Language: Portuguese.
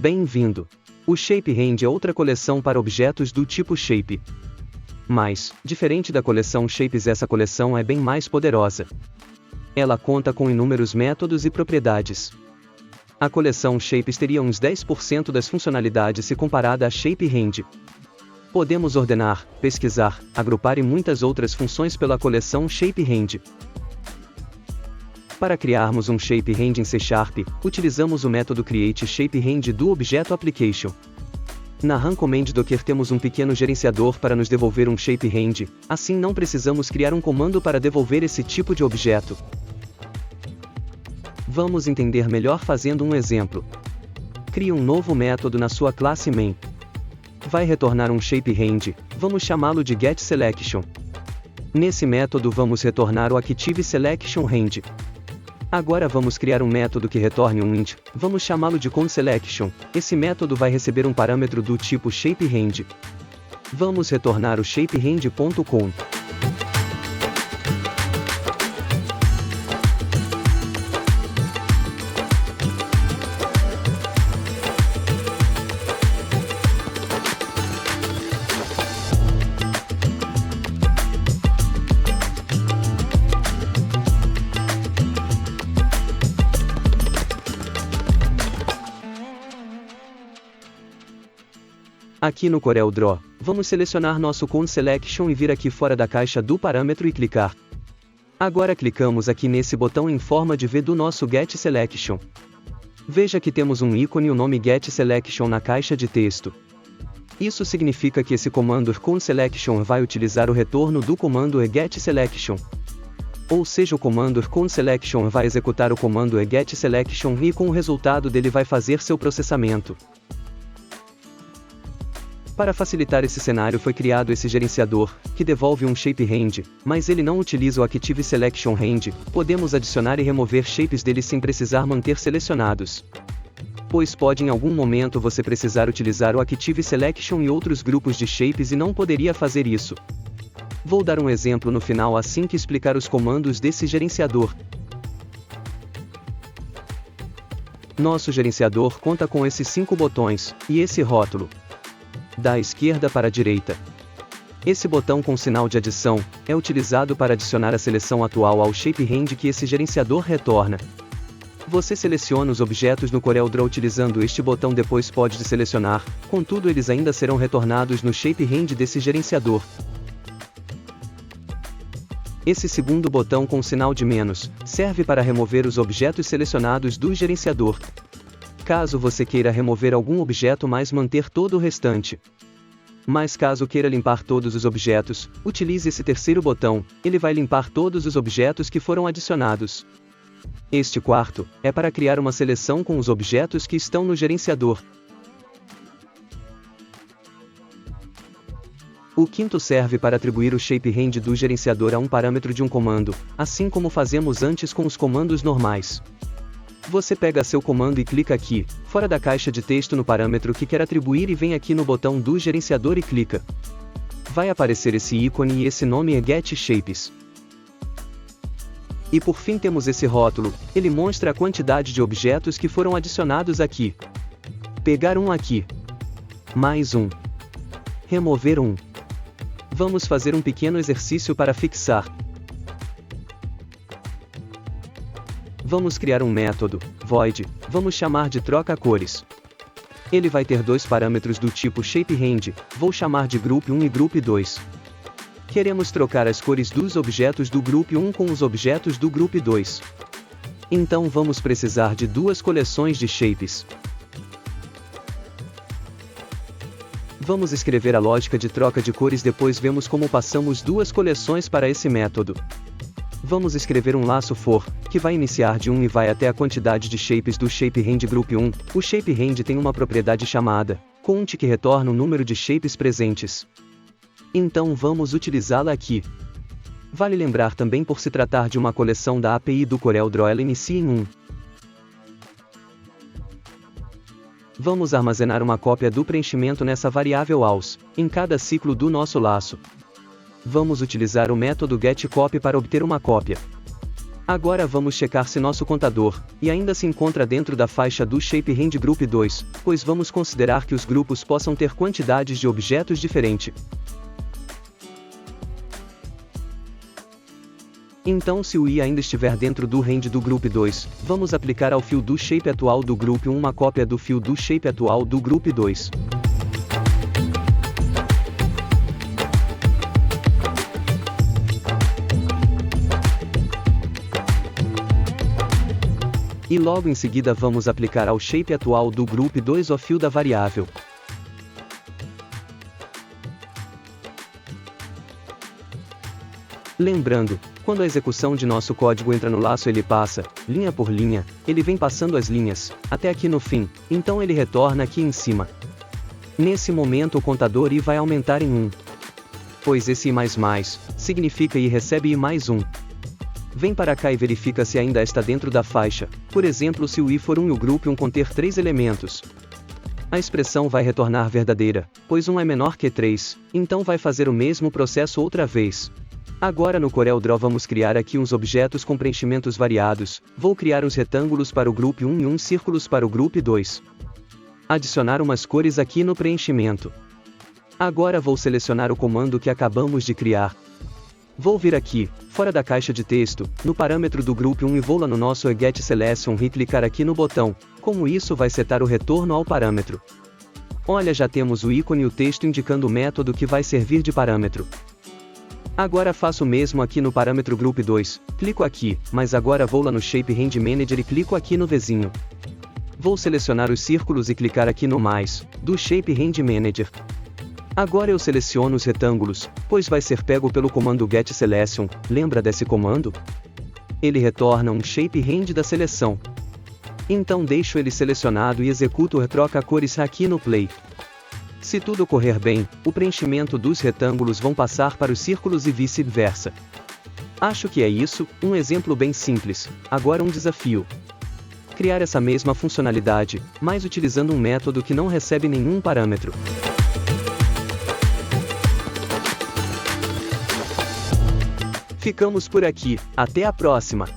Bem-vindo! O ShapeRend é outra coleção para objetos do tipo Shape. Mas, diferente da coleção Shapes, essa coleção é bem mais poderosa. Ela conta com inúmeros métodos e propriedades. A coleção Shapes teria uns 10% das funcionalidades se comparada a ShapeRend. Podemos ordenar, pesquisar, agrupar e muitas outras funções pela coleção ShapeRend. Para criarmos um ShapeRend em C#, utilizamos o método createShapeRend do objeto application. Na run command docker temos um pequeno gerenciador para nos devolver um ShapeRend, assim não precisamos criar um comando para devolver esse tipo de objeto. Vamos entender melhor fazendo um exemplo. Crie um novo método na sua classe main. Vai retornar um ShapeRend, vamos chamá-lo de getSelection. Nesse método vamos retornar o ActiveSelectionRend. Agora vamos criar um método que retorne um int, vamos chamá-lo de conSelection. Esse método vai receber um parâmetro do tipo ShapeRend. Vamos retornar o ShapeRend.com. Aqui no CorelDRAW, vamos selecionar nosso conSelection e vir aqui fora da caixa do parâmetro e clicar. Agora clicamos aqui nesse botão em forma de V do nosso getSelection. Veja que temos um ícone e o nome getSelection na caixa de texto. Isso significa que esse comando conSelection vai utilizar o retorno do comando getSelection. Ou seja, o comando conSelection vai executar o comando getSelection e com o resultado dele vai fazer seu processamento. Para facilitar esse cenário foi criado esse gerenciador, que devolve um ShapeRend, mas ele não utiliza o ActiveSelectionRend, podemos adicionar e remover shapes dele sem precisar manter selecionados. Pois pode em algum momento você precisar utilizar o ActiveSelection e outros grupos de shapes e não poderia fazer isso. Vou dar um exemplo no final assim que explicar os comandos desse gerenciador. Nosso gerenciador conta com esses 5 botões, e esse rótulo. Da esquerda para a direita. Esse botão com sinal de adição, é utilizado para adicionar a seleção atual ao ShapeRend que esse gerenciador retorna. Você seleciona os objetos no CorelDRAW utilizando este botão, depois pode selecionar, contudo eles ainda serão retornados no ShapeRend desse gerenciador. Esse segundo botão com sinal de menos, serve para remover os objetos selecionados do gerenciador. Caso você queira remover algum objeto mas manter todo o restante. Mas caso queira limpar todos os objetos, utilize esse terceiro botão, ele vai limpar todos os objetos que foram adicionados. Este quarto, é para criar uma seleção com os objetos que estão no gerenciador. O quinto serve para atribuir o ShapeRend do gerenciador a um parâmetro de um comando, assim como fazemos antes com os comandos normais. Você pega seu comando e clica aqui, fora da caixa de texto no parâmetro que quer atribuir e vem aqui no botão do gerenciador e clica. Vai aparecer esse ícone e esse nome é getShapes. E por fim temos esse rótulo, ele mostra a quantidade de objetos que foram adicionados aqui. Pegar um aqui. Mais um. Remover um. Vamos fazer um pequeno exercício para fixar. Vamos criar um método, void, vamos chamar de troca cores. Ele vai ter 2 parâmetros do tipo ShapeRend, vou chamar de group 1 e group 2. Queremos trocar as cores dos objetos do group 1 com os objetos do group 2. Então vamos precisar de 2 coleções de shapes. Vamos escrever a lógica de troca de cores, depois vemos como passamos 2 coleções para esse método. Vamos escrever um laço for, que vai iniciar de 1 e vai até a quantidade de shapes do ShapeRend Group 1. O ShapeRend tem uma propriedade chamada count que retorna o número de shapes presentes. Então vamos utilizá-la aqui. Vale lembrar também, por se tratar de uma coleção da API do CorelDRAW, ela inicia em 1. Vamos armazenar uma cópia do preenchimento nessa variável AUS, em cada ciclo do nosso laço. Vamos utilizar o método getCopy para obter uma cópia. Agora vamos checar se nosso contador e ainda se encontra dentro da faixa do Shape Hand Group 2, pois vamos considerar que os grupos possam ter quantidades de objetos diferentes. Então, se o i ainda estiver dentro do range do Group 2, vamos aplicar ao fio do Shape atual do Group 1 uma cópia do fio do Shape atual do Group 2. E logo em seguida vamos aplicar ao Shape atual do Group 2 o fio da variável. Lembrando, quando a execução de nosso código entra no laço ele passa, linha por linha, ele vem passando as linhas, até aqui no fim, então ele retorna aqui em cima. Nesse momento o contador i vai aumentar em 1. Pois esse i++ significa i recebe i+1. Vem para cá e verifica se ainda está dentro da faixa, por exemplo se o i for 1 e o Group 1 conter 3 elementos. A expressão vai retornar verdadeira, pois 1 é menor que 3, então vai fazer o mesmo processo outra vez. Agora no CorelDRAW vamos criar aqui uns objetos com preenchimentos variados, vou criar uns retângulos para o Group 1 e uns círculos para o Group 2. Adicionar umas cores aqui no preenchimento. Agora vou selecionar o comando que acabamos de criar. Vou vir aqui, fora da caixa de texto, no parâmetro do Group 1 e vou lá no nosso getSelection e clicar aqui no botão, como isso vai setar o retorno ao parâmetro. Olha, já temos o ícone e o texto indicando o método que vai servir de parâmetro. Agora faço o mesmo aqui no parâmetro Group 2, clico aqui, mas agora vou lá no Shape Hand Manager e clico aqui no Vzinho. Vou selecionar os círculos e clicar aqui no mais, do Shape Hand Manager. Agora eu seleciono os retângulos, pois vai ser pego pelo comando getSelection, lembra desse comando? Ele retorna um Shape Hand da seleção. Então deixo ele selecionado e executo o troca cores aqui no Play. Se tudo correr bem, o preenchimento dos retângulos vão passar para os círculos e vice-versa. Acho que é isso, um exemplo bem simples. Agora um desafio. Criar essa mesma funcionalidade, mas utilizando um método que não recebe nenhum parâmetro. Ficamos por aqui, até a próxima!